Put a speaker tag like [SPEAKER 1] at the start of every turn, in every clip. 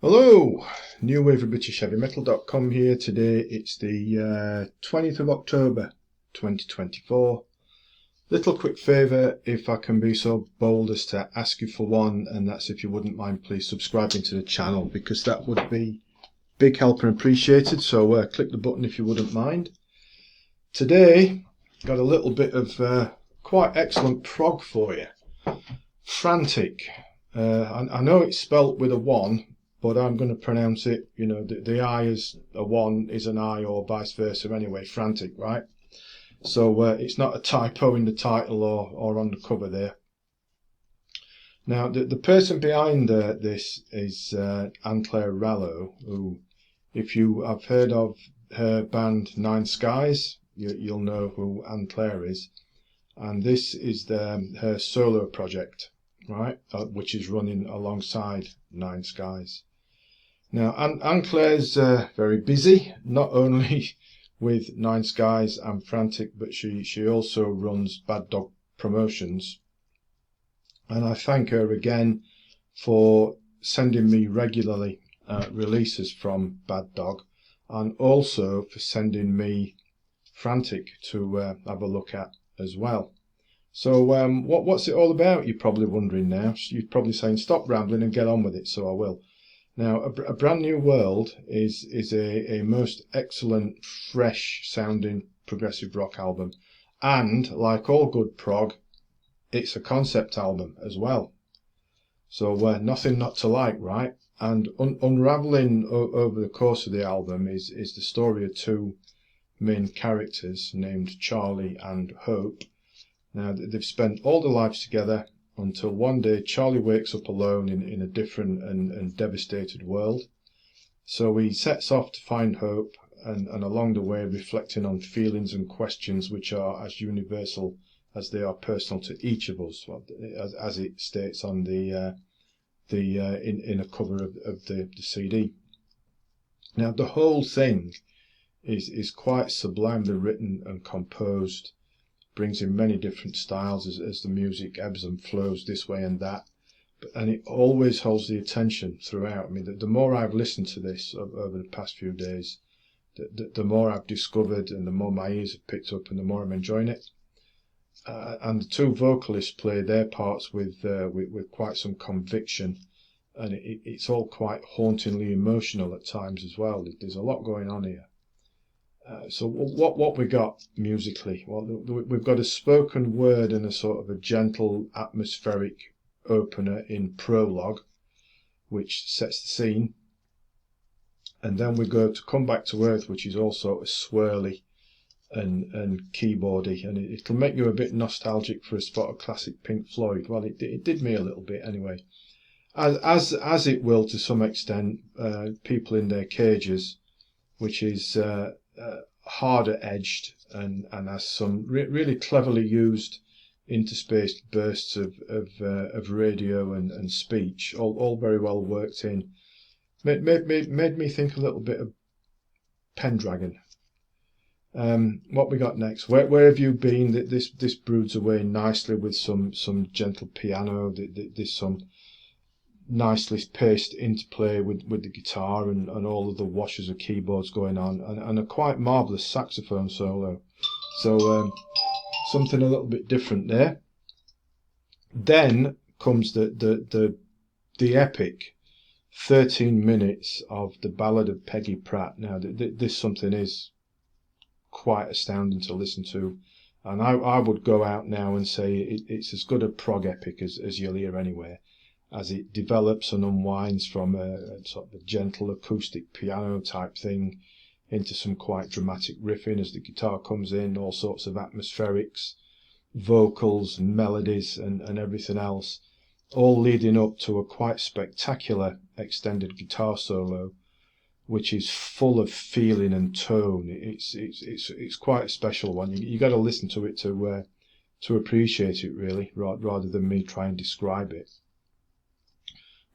[SPEAKER 1] Hello, New Wave of British Heavy Metal.com here. Today it's the 20th of October 2024. Little quick favour, if I can be so bold as to ask you for one, and that's if you wouldn't mind please subscribing to the channel, because that would be big help and appreciated. So click the button if you wouldn't mind. Today got a little bit of quite excellent prog for you. Frant1c. I know it's spelt with a 1, but I'm going to pronounce it, you know, the I is a 1 is an I, or vice versa anyway, Frant1c, right? So it's not a typo in the title or on the cover there. Now, the person behind this is Anne-Claire Rallo, who, if you have heard of her band Nine Skies, you'll know who Anne-Claire is. And this is her solo project, right, which is running alongside Nine Skies. Now, Anne-Claire's very busy, not only with Nine Skies and Frant1c, but she also runs Bad Dog Promotions. And I thank her again for sending me regularly releases from Bad Dog, and also for sending me Frant1c to have a look at as well. So what's it all about, you're probably wondering now. You're probably saying, stop rambling and get on with it, so I will. Now, a Brand New World is a most excellent, fresh sounding progressive rock album, and like all good prog, it's a concept album as well. So nothing not to like, right? And unraveling over the course of the album is the story of two main characters named Charlie and Hope. Now, they've spent all their lives together until one day Charlie wakes up alone in a different and devastated world. So he sets off to find Hope, and along the way reflecting on feelings and questions which are as universal as they are personal to each of us, as it states on in a cover of the CD. Now, the whole thing is quite sublimely written and composed. Brings in many different styles as the music ebbs and flows this way and that, and it always holds the attention throughout. I mean, the more I've listened to this over the past few days, the more I've discovered, and the more my ears have picked up, and the more I'm enjoying it. And the two vocalists play their parts with quite some conviction, and it's all quite hauntingly emotional at times as well. There's a lot going on here. So what we got musically? Well, we've got a spoken word and a sort of a gentle atmospheric opener in Prologue, which sets the scene. And then we go to Come Back to Earth, which is all sort of swirly and keyboardy, and it'll make you a bit nostalgic for a spot of classic Pink Floyd. Well, it did me a little bit anyway. As it will to some extent, People in Their Cages, which is harder edged and has some really cleverly used interspaced bursts of radio and speech, all very well worked in. Made me think a little bit of Pendragon. What we got next? Where have you been? This broods away nicely with some gentle piano. There's some nicely paced interplay with the guitar and all of the washes of keyboards going on, and a quite marvellous saxophone solo. So something a little bit different there. Then comes the epic 13 minutes of the Ballad of Peggy Pratt. Now this something is quite astounding to listen to, and I would go out now and say it's as good a prog epic as you'll hear anywhere, as it develops and unwinds from a sort of a gentle acoustic piano type thing into some quite dramatic riffing as the guitar comes in, all sorts of atmospherics, vocals and melodies and everything else, all leading up to a quite spectacular extended guitar solo, which is full of feeling and tone. It's quite a special one. You got to listen to it to appreciate it, really, rather than me try and describe it.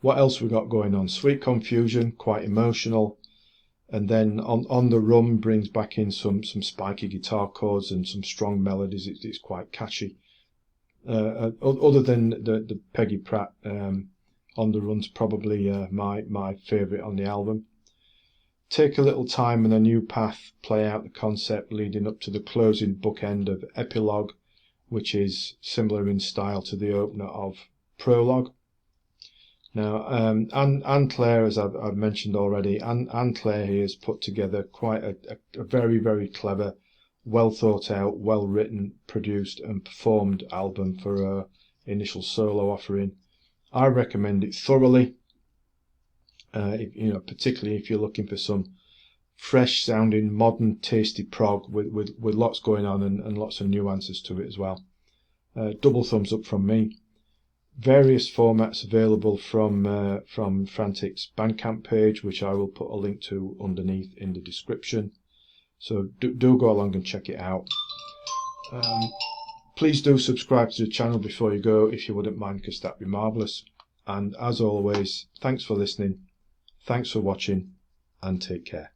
[SPEAKER 1] What else we got going on? Sweet Confusion, quite emotional, and then on the Rum brings back in some spiky guitar chords and some strong melodies. It's quite catchy. Other than the Peggy Pratt On the Run's probably my favourite on the album. Take a little time and a new path, play out the concept leading up to the closing bookend of Epilogue, which is similar in style to the opener of Prologue. Now, Anne-Claire, as I've mentioned already, Anne-Claire here has put together quite a very, very clever, well thought out, well written, produced and performed album for her initial solo offering. I recommend it thoroughly, particularly if you're looking for some fresh sounding, modern, tasty prog with lots going on and lots of nuances to it as well. Double thumbs up from me. Various formats available from Frant1c's BandCamp page, which I will put a link to underneath in the description. So do go along and check it out. Please do subscribe to the channel before you go, if you wouldn't mind, because that'd be marvellous. And as always, thanks for listening, thanks for watching, and take care.